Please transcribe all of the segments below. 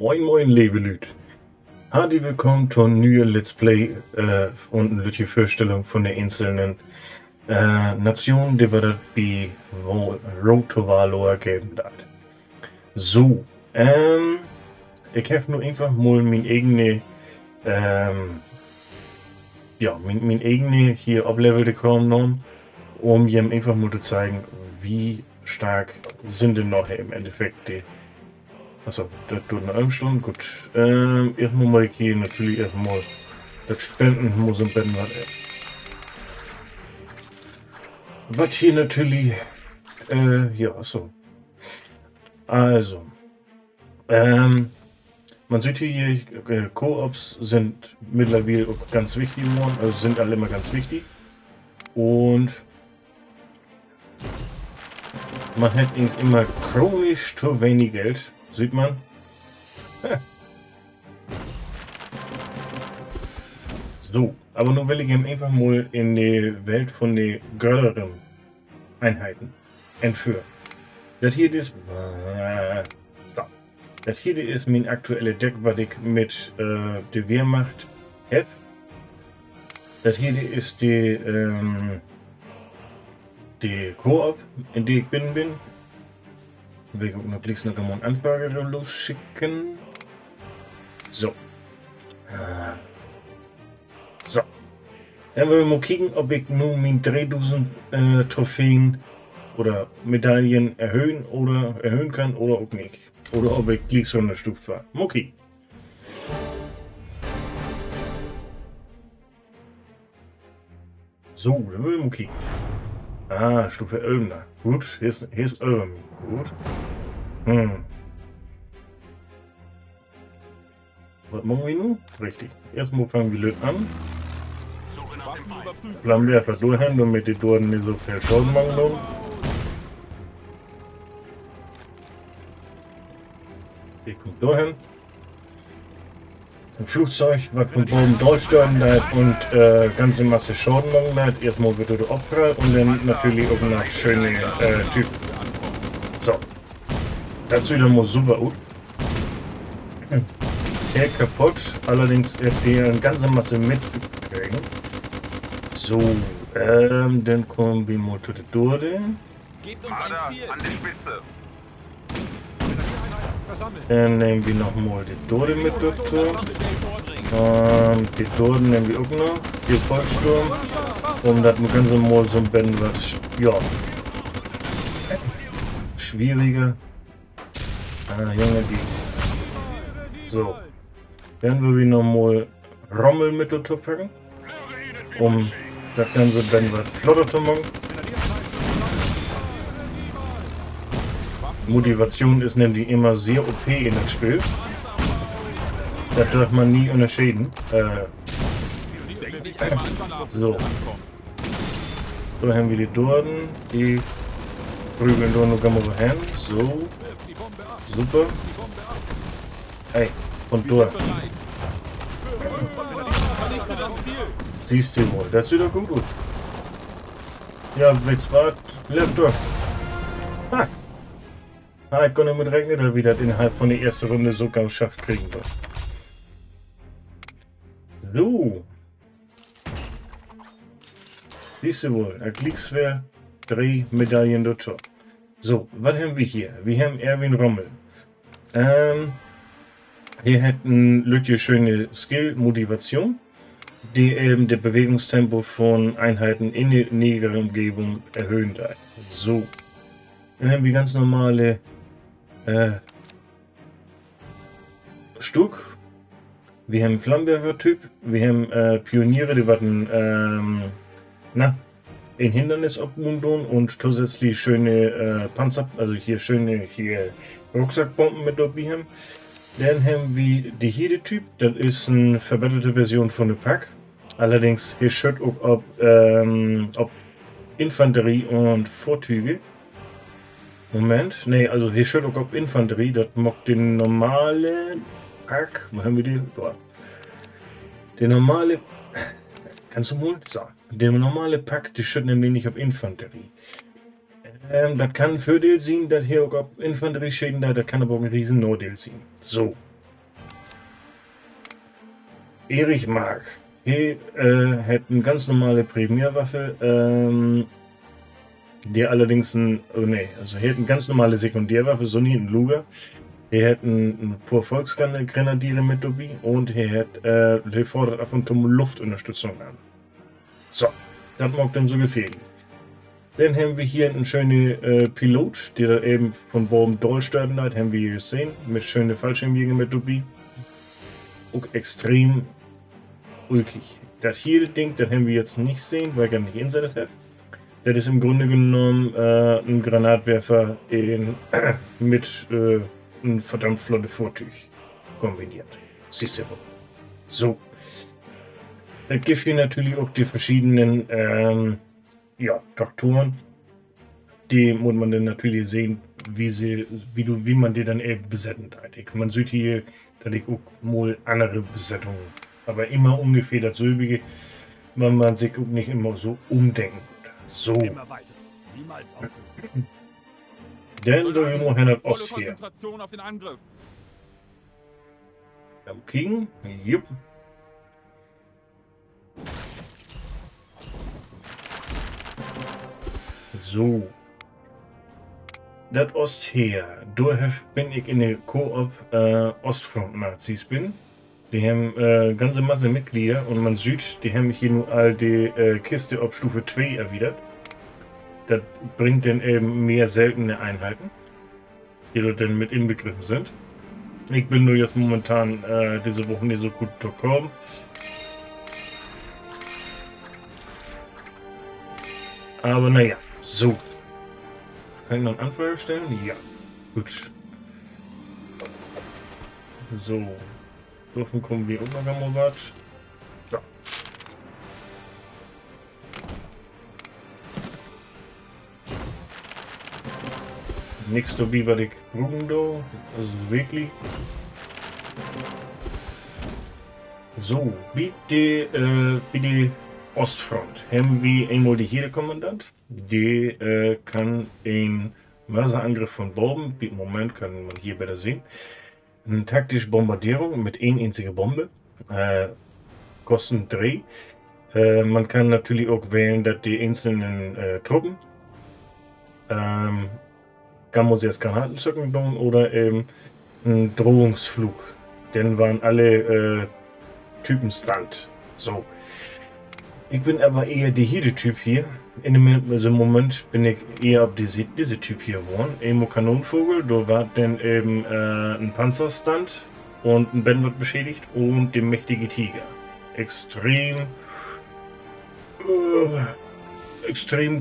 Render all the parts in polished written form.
Moin moin lieve Lüd. Hartelijk willkommen zu einem neuen Let's Play und eine lütje Vorstellung von den einzelnen Nationen, die wir bei Road to Valor geben hat. So, ich habe nur einfach mal mein eigene mein eigene hier Up-Level genommen, um ihm einfach mal zu zeigen, wie stark sind denn nachher im Endeffekt die. Achso, das tut eine halbe Stunde, gut. Erstmal mal hier natürlich erstmal das Spenden muss im Betten was hier natürlich, ja, achso. Also, man sieht hier, Koops sind mittlerweile auch ganz wichtig geworden, also sind alle immer ganz wichtig. Und man hat immer chronisch zu wenig Geld, sieht man. So, aber nun will ich ihm einfach mal in die Welt von den größeren Einheiten entführen. Das hier ist, das hier ist mein aktuelles Deck, was ich mit der Wehrmacht habe. Das hier ist die Koop, in die ich bin. Will ich auch noch gleich noch eine Anfrage losschicken. So. So. Dann wollen wir mal kicken, ob ich nun mit 3000 Trophäen oder Medaillen erhöhen kann oder auch nicht. Oder ob ich gleich so eine Stufe war. Okay. So, dann wollen wir mal kicken. Ah, Stufe 11. Gut, hier ist 11. Gut. Was machen wir nun? Richtig. Erstmal fangen wir an. Bleiben wir einfach durchhängen, damit die dort nicht so viel Schaden machen. Ich komme durchhin. Ein Flugzeug, was von oben durchsteuern hat und ganze Masse Schaden machen hat. Erstmal wird er abprallen und dann natürlich auch noch schöne Typen. So. Das sieht dann mal super gut. Er kaputt, allerdings hat der eine ganze Masse mitgekriegt. So, dann kommen wir mal zu der Dorde. Gebt uns ein Ziel. An die Spitze. Dann nehmen wir nochmal die Dorde mit dazu. Die Dorden nehmen wir auch noch. Die Volkssturm. Und das ganze mal so ein bisschen was, ja, schwieriger. Junge, die. So. Dann will ich nochmal Rommel mit dazu packen. Um das ganze dann was flotter zu machen. Motivation ist nämlich immer sehr OP in das Spiel. Das darf man nie unterscheiden. So. So haben wir die Dorden. Die prügeln da noch mal hin. So. Super. Hey, und dort. Siehst du wohl, das sieht doch gut aus. Ja, jetzt war left durch. Ha! Ich konnte mit rechnen, wie das innerhalb von der ersten Runde so ganz schafft kriegen wird. So. Siehst du wohl, ein Kriegswehr, 3 Medaillen dazu. So, was haben wir hier? Wir haben Erwin Rommel. Hier hat ein Lütje schöne Skill, Motivation, die eben das Bewegungstempo von Einheiten in der näheren Umgebung erhöhen da. So. Dann haben wir ganz normale Stuck. Wir haben Flammenwerfer-Typ. Wir haben Pioniere, die warten in Hindernis abmundeln und zusätzlich schöne Panzer, also hier schöne Rucksackbomben mit dabei haben. Dann haben wir die Hede-Typ, das ist eine verbesserte Version von der Pack. Allerdings hier steht auch ob Infanterie und Vorzüge. Moment, nee, also hier steht auch ob Infanterie, das macht den normalen Pack. Wo haben wir die? Boah. Der normale, kannst du mal? So, der normale Pack, die steht nämlich nicht auf Infanterie. Das kann ein Vorteil sein, dass hier auch Infanterie-Schäden da, das kann aber auch ein riesen Nordteil sein. So. Erich Mark. Hier hat eine ganz normale Primärwaffe, die allerdings also hier hat eine ganz normale Sekundärwaffe, so nie ein Luger. Hier hat ein paar Volksgrenadiere mit dabei und hier fordert ab und zu Luftunterstützung an. So, das mag dem so gefehlen. Dann haben wir hier einen schönen Pilot, der da eben von Boben durchstarten hat, haben wir hier gesehen, mit schönen Fallschirmjäger mit dabei. Auch extrem ulkig. Das hier Ding, das haben wir jetzt nicht sehen, weil ich nicht insettet habe. Das ist im Grunde genommen ein Granatwerfer mit ein verdammt flotte Vortüch kombiniert. Siehst du wohl. So. Es gibt hier natürlich auch die verschiedenen Traktoren. Die muss man dann natürlich sehen, wie man die dann eben besetzen hat. Man sieht hier, dass ich auch mal andere Besetzungen, aber immer ungefähr dasselbe, weil man sich auch nicht immer so umdenken wird. So. Immer weiter. Niemals aufhören. Dann da irgendwo hin hat Volle Ost hier. Konzentration auf den Angriff. Am King. Jupp. So. Das Ostheer. Da bin ich in der Koop Ostfront-Nazis bin. Die haben ganze Masse Mitglieder und man sieht, die haben hier nur all die Kiste auf Stufe 2 erwidert. Das bringt dann eben mehr seltene Einheiten, die dort dann mit inbegriffen sind. Ich bin nur jetzt momentan diese Woche nicht so gut durchgekommen. Aber naja, so. Kann ich noch einen Anfeuer stellen? Ja. Gut. So. Davon kommen wir auch noch einmal was. Ja. Nichts dabei, was ich brauchen da. Also wirklich. So, bitte Ostfront haben wir einmal die Heerekommandant. Die kann einen Mörserangriff von Boben, im Moment kann man hier besser sehen, eine taktische Bombardierung mit einer einzigen Bombe, kosten 3. Man kann natürlich auch wählen, dass die einzelnen Truppen kann man jetzt Granaten zücken tun oder eben einen Drohungsflug. Dann waren alle Typen Stunt. So. Ich bin aber eher der Typ hier. Im Moment bin ich eher auf diese Typ hier geworden. Emo Kanonenvogel, da war dann eben ein Panzerstand und ein Band wird beschädigt und der mächtige Tiger. Extrem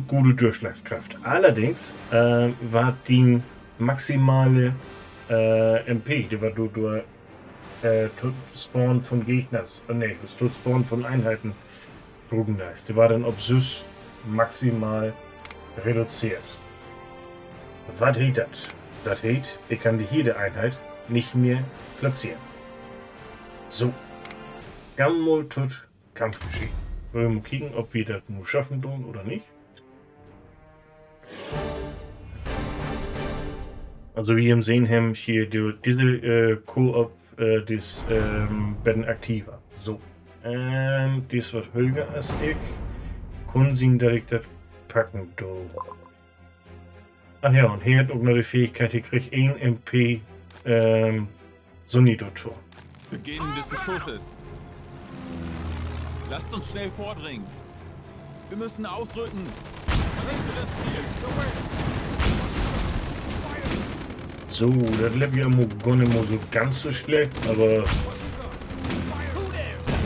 gute Durchschlagskraft. Allerdings war die maximale MP, die war durch Spawn von Gegners, das Spawn von Einheiten ist. Die war dann auf Süß maximal reduziert. Was heißt das? Das heißt, ich kann jede Einheit nicht mehr platzieren. So. Gammel tut Kampfgeschehen. Wir mal kicken, ob wir das nur schaffen tun oder nicht. Also wie ihr sehen haben, hier diese Koop, das werden aktiver. So. Dies wird höher als ich. Können Sie direkt das packen, du. Ach ja, und hier hat auch noch die Fähigkeit, ich kriege 1 MP Sonido-Tor. Beginn des Beschusses. Lasst uns schnell vordringen. Wir müssen ausrücken. Verrichte das Ziel. So, das lebt ja gar nicht mehr so ganz so schlecht, aber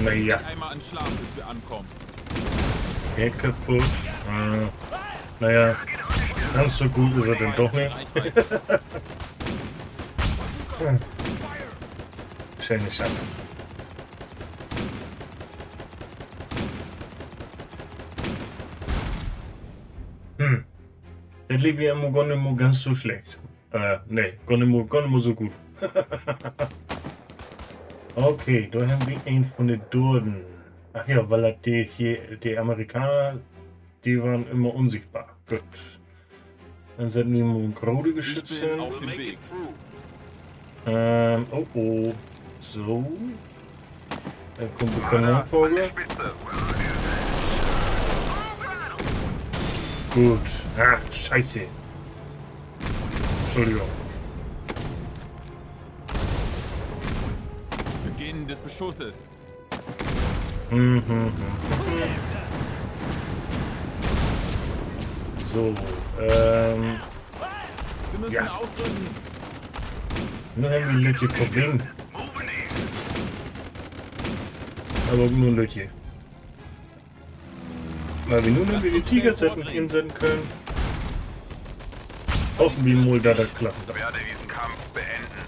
naja. Einmal an Schlag, bis wir ankommen. Der kaputt. Naja, ganz so gut ist er denn doch nicht. Schöne Chancen. Das lebt ja immer gar nicht mehr ganz so schlecht. Nee, gar nicht mehr so gut. Okay, da haben wir einen von den Durden. Ach ja, weil die Amerikaner, die waren immer unsichtbar. Gut. Dann senden wir mal ein Grode-Geschütz Ich bin hin. auf dem Weg. Oh. So. Da kommt die Kanonenvogel. Gut. Ah, scheiße. Entschuldigung. Beginn des Beschusses. So, Wir müssen Ja. ausrücken. nun haben wir ein Lütje Problem. Aber nur ein Lütje. Weil wir nun Lass die uns Tiger schnell vordringen. insetzen können. Hoffen wir mal, dass das klappt. Werde diesen Kampf beenden.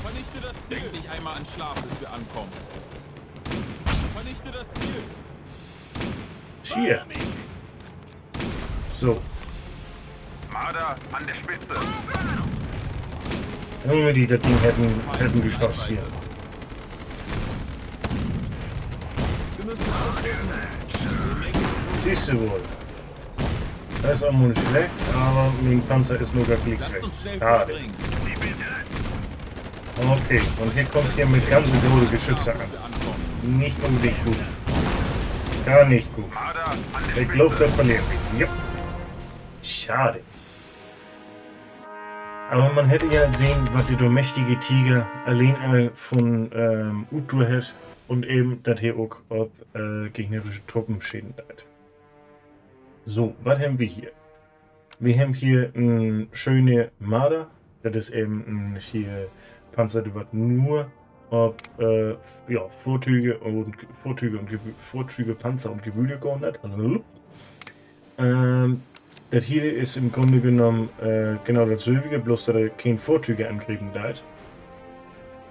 Vernichte das Ziel. Denk nicht einmal an Schlaf, bis wir ankommen. Vernichte das Ziel. Hier. So. Marder an der Spitze. Junge, die das Ding hätten geschossen hier. Wir müssen ausrücken. Siehst du wohl. Das ist auch mal nicht schlecht, aber mit dem Panzer ist nur gar nichts Lasst weg. uns schnell Schade. vordringen. Okay, und hier kommt hier mit ganz große Geschütze Schlaf, an. bis wir ankommen. Nicht unbedingt gut. Gar nicht gut. Marder an der Ich glaube, Spitze. das verlieren wir. Yep. Schade. Aber man hätte ja sehen, was der mächtige Tiger allein von Utur hat und eben, dass hier auch ob gegnerische Truppenschäden hat. So, was haben wir hier? Wir haben hier eine schöne Marder. Das ist eben ein hier Panzer, der wird nur ob ja, Vorzüge, Panzer und Gebühle geordnet. Das hier ist im Grunde genommen genau dasselbe, bloß dass er kein Vorzüge angreifen darf.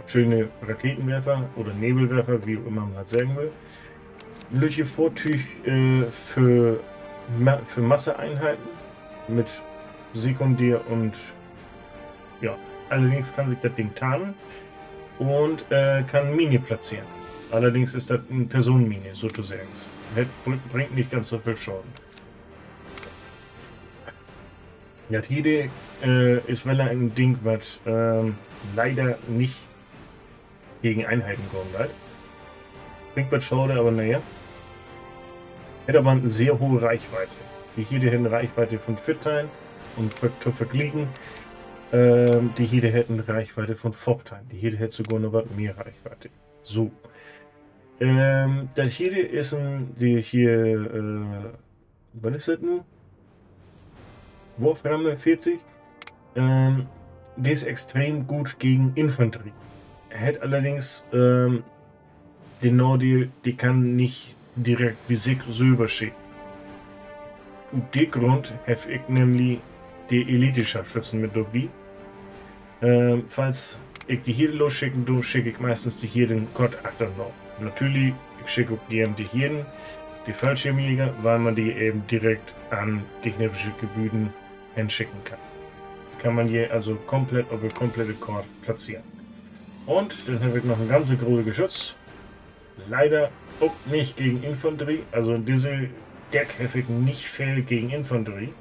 Schöne Raketenwerfer oder Nebelwerfer, wie auch immer man das sagen will. Löche Vorzüge für Masseeinheiten mit Sekundär und ja, allerdings kann sich das Ding tarnen und kann Mine platzieren. Allerdings ist das eine Personenmine, sozusagen. Bringt nicht ganz so viel Schaden. Ja, die Idee ist weil ein Ding, was leider nicht gegen Einheiten kommen wird. Bringt was Schaden, aber naja. Hätte aber eine sehr hohe Reichweite. Die hier eine Reichweite von 14 und zu vergleichen, die hier hätten eine Reichweite von 14. Die hier hätte sogar noch was mehr Reichweite. So. Das hier ist ein, die hier, was ist das nun? Wurframme 40. Die ist extrem gut gegen Infanterie. Er hat allerdings den Nordi, die kann nicht direkt wie sich selber schicken. Und dem Grund habe ich nämlich die Elite-Scharfschützen mit dabei. Falls ich die hier losschicken tue, schicke ich meistens die hier den Code 8 noch. Natürlich, ich schicke auch gerne die hier, die Fallschirmjäger, weil man die eben direkt an gegnerische Gebieten hinschicken kann. Kann man hier also komplett auf eine komplette Karte platzieren. Und dann habe ich noch ein ganz großes Geschütz. Leider auch nicht gegen Infanterie. Also diese Deck habe ich nicht viel gegen Infanterie.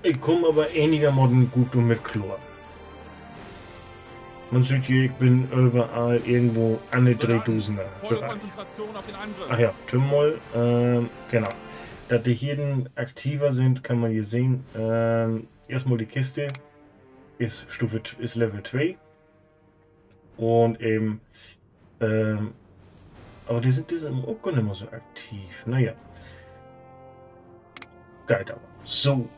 Ich komme aber einigermaßen gut mit Chlor. Man sieht hier, ich bin überall irgendwo an der 3000er Volle Bereich. Konzentration auf den Angriff. Ach ja, Tümmel, genau. Da die hier aktiver sind, kann man hier sehen. Erstmal die Kiste ist ist Level 2. Und eben, aber die sind auch gar nicht mehr so aktiv. Naja. Geil aber. So,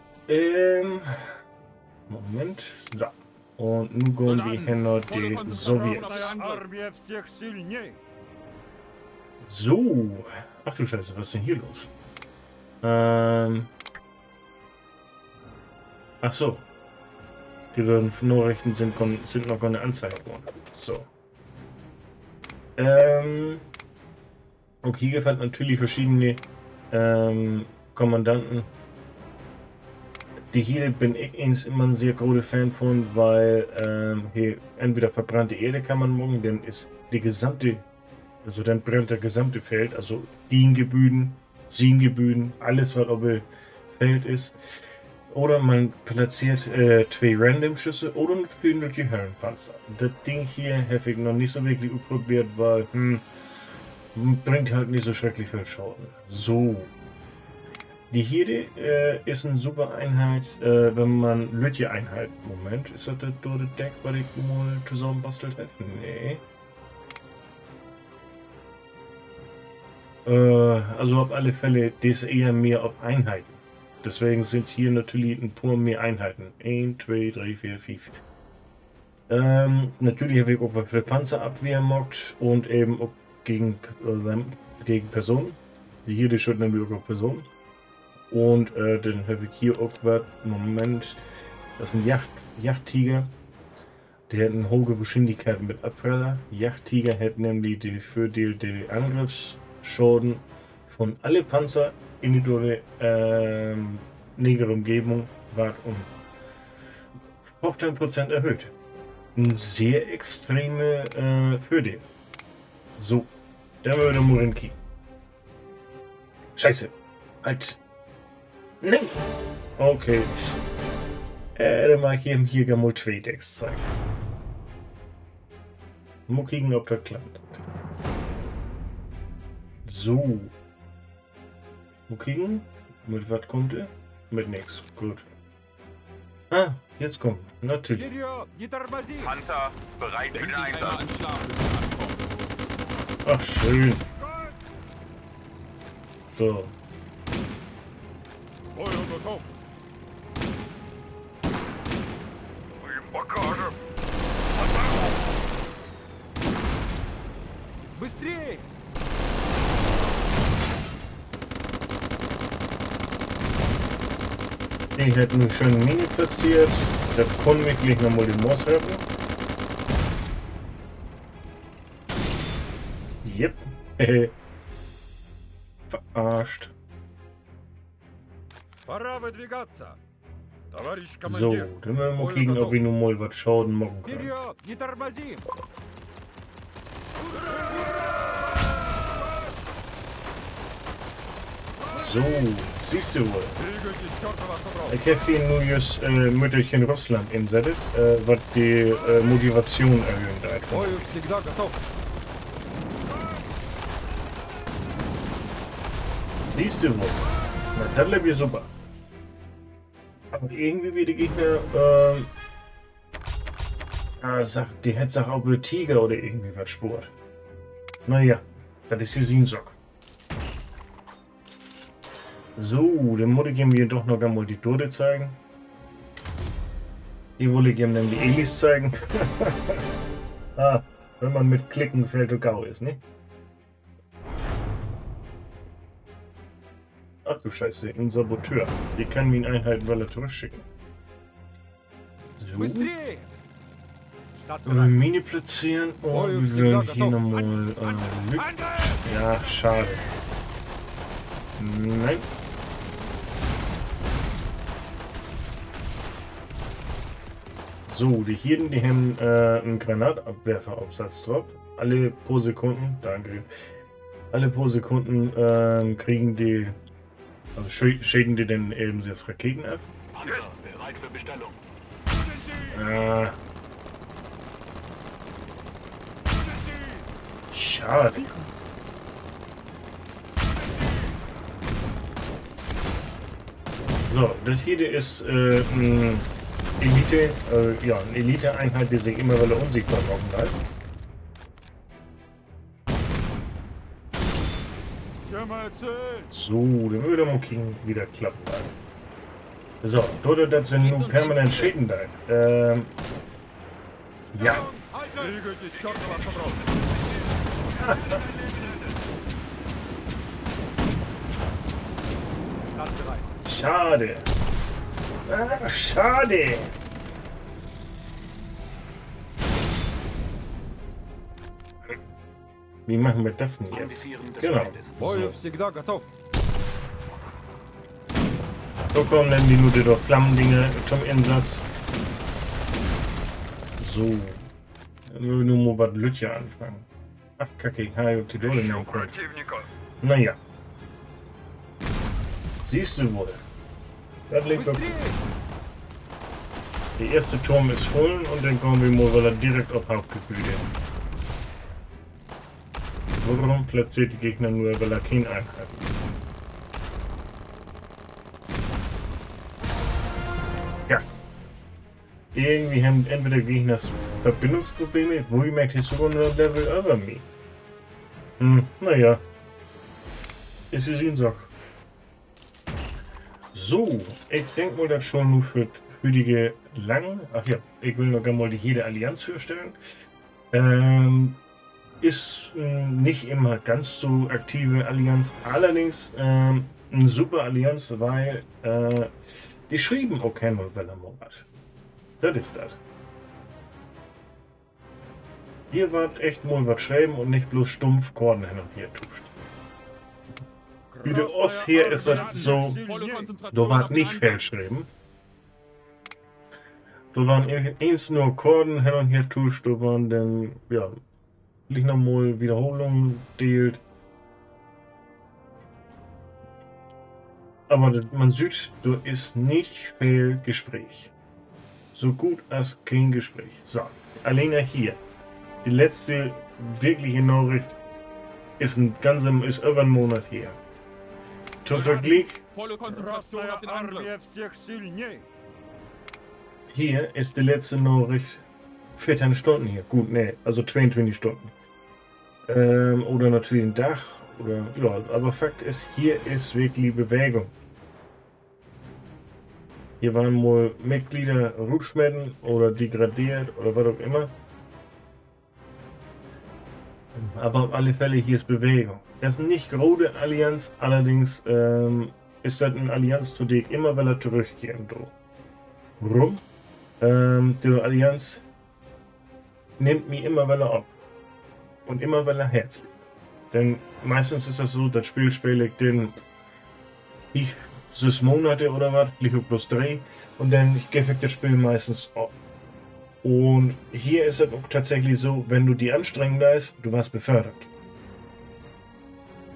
Moment. So. Und nun gehen wir hin noch Volle die Konzentration Sowjets. auf den Angriff. Армия всех сильней. So. Ach du Scheiße, was ist denn hier los? Ach so. Die Nachrichten sind noch keine Anzeige worden. So. Und hier gibt es natürlich verschiedene Kommandanten. Die hier bin ich immer ein sehr großer Fan von, weil hier entweder verbrannte Erde kann man morgen, dann ist die gesamte, also dann brennt der gesamte Feld, also Bienengebüden, Siegengebüden, alles was auf dem Feld ist. Oder man platziert zwei Random-Schüsse oder man spielt durch die Herrenpanzer. Das Ding hier habe ich noch nicht so wirklich probiert, weil bringt halt nicht so schrecklich viel Schaden. So. Die Herde ist eine super Einheit, wenn man Lütje-Einheit. Moment, ist das das Deck, was ich mal zusammenbastelt habe? Nee. Also auf alle Fälle, das ist eher mehr auf Einheiten. Deswegen sind hier natürlich ein paar mehr Einheiten. 1, 2, 3, 4, 5. Natürlich habe ich auch für Panzerabwehr mockt und eben auch gegen Personen. Die hier die schütten nämlich auch auf Personen. Und dann habe ich hier auch was. Moment. Das ist ein Yachttiger. Der hat eine hohe Geschwindigkeit mit Abpraller. Yachttiger hat nämlich die verdeelte Angriffsschaden von alle Panzer in die nähere Umgebung war um 15% erhöht. Ein sehr extreme Fördel. So, da würde Morinki. Scheiße. Halt. Nein. Okay. Dann mag ich hier gerne mal 2 Decks zeigen. Mal gucken, ob das klappt. So. Mal gucken. Mit was kommt er? Mit nichts. Gut. Ah, jetzt kommt. Natürlich. Вперед! Не тормози! Panther bereit für Denk den nicht einmal Einsatz. an Schlaf, bis wir ankommen. Ach, schön. So. Бою готов! Blockade. Быстрее! Ich hätte eine schöne Mine platziert. Das konnte mich gleich nochmal den Moss retten. Yep. Verarscht. Пора выдвигаться! Товарищ So, командир! dann werden wir mal Bою gucken, ob готов! ich nun mal was Schaden machen kann. Вперед! Не тормозим! So, siehst du wohl. Двигайтесь, чертова автопром! Ich habe hier nur das Mütterchen Russland insettet, was die Motivation erhöhen wird. Бою всегда готов! Siehst du wohl. Na, das läuft ja super. Aber irgendwie wie die Gegner, sagt, die hätte auch über Tiger oder irgendwie was spurt. Naja, das ist die Siensock. So, dann muss ich ihm hier doch noch einmal die Tode zeigen. Die wollte ich ihm dann die Elis zeigen. Ah, wenn man mit Klicken fällt und Gau ist, ne? Ach du Scheiße, ein Saboteur. Die kann mir in Einheiten weiter zurückschicken. So. Bыстрее! Stadt bereit! Mine platzieren und wir werden hier nochmal Lück. Angriff! Ja, schade. Nein. So, die Hirten, die haben einen Granatabwerferaufsatz drauf. Alle pro Sekunden, danke. Alle pro Sekunden kriegen die, also schäden die dann eben sehr Raketen ab. Panzer bereit für Bestellung. Schade. So, das hier ist ein Elite, ja, eine Elite-Einheit, die sich immer wieder unsichtbar machen bleibt. Самая цель! So, dann würde man King wieder klappen. So, dort das sind nun permanent Schäden da. Ja, Двигайтесь, чертова автопром! Stadt bereit! schade. Ah, schade. Wie machen wir das denn jetzt? Genau. Бою всегда готов! So kommen dann die Minute durch Flammendinge zum Einsatz. So. Dann müssen wir nur mal was Lütje anfangen. Ach, kacke, ich habe die Dole nehmen können. Naja. Siehst du wohl. Das liegt wirklich. Быстрее! Der erste Turm ist voll und dann kommen wir mal, weil er direkt auf Hauptgefüge. Warum platziert die Gegner nur, weil er keinen Einheit? Ja. Irgendwie haben entweder Gegner Verbindungsprobleme, wo ich merke, ist sogar nur Level over me. Naja. Ist es ihnen so. So, ich denke mal, das schon nur für hütige lang. Ach ja, ich will noch einmal die jede Allianz vorstellen. Ist nicht immer ganz so aktive Allianz, allerdings eine super Allianz, weil die schrieben auch kein Wellermonat. Das ist das. Ihr wart echt mal was schreiben und nicht bloß stumpf Korden hin und her tuscht. Wie der Ost hier ist das so, Volle Konzentration da war auf den nicht Angriff. fehlschreiben. Da waren eins nur Korden hin und her tuscht, da waren dann, ja, nicht nochmal Wiederholungen dealt. Aber man sieht, da ist nicht viel Gespräch. So gut als kein Gespräch. So, alleine hier. Die letzte wirkliche Nachricht ist ist über einen Monat her. Zum Vergleich, Volle Konzentration auf den Красная Angriff. армия всех сильней! hier ist die letzte Nachricht 14 Stunden hier. Gut, ne, also 22 Stunden. Oder natürlich ein Dach. Oder, ja, aber Fakt ist, hier ist wirklich Bewegung. Hier waren wohl Mitglieder rutschmitten oder degradiert oder was auch immer. Aber auf alle Fälle, hier ist Bewegung. Das ist nicht große Allianz, allerdings ist das eine Allianz, zu der ich immer wieder zurückkehren will. Warum? Die Allianz nimmt mich immer wieder ab. Und immer wieder herzlich. Denn meistens ist das so, das Spiel spiele ich den 6 Monate oder was, vielleicht bloß 3. Und dann gebe ich das Spiel meistens ab. Und hier ist es auch tatsächlich so, wenn du die anstrengender ist, du warst befördert.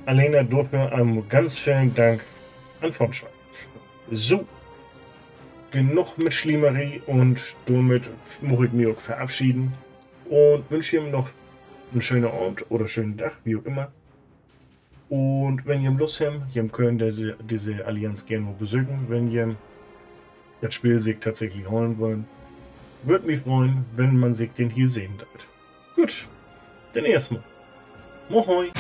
Alena dafür einen ganz vielen Dank an Vonschwein. So, genug mit Schlimmerie und damit muss ich mich auch verabschieden und wünsche ihm noch einen schönen Abend oder schönen Tag, wie auch immer. Und wenn ihr Lust habt, ihr könnt diese Allianz gerne mal besuchen, wenn ihr das Spiel sich tatsächlich holen wollen. Würde mich freuen, wenn man sich den hier sehen darf. Gut, dann erstmal. Mohoi!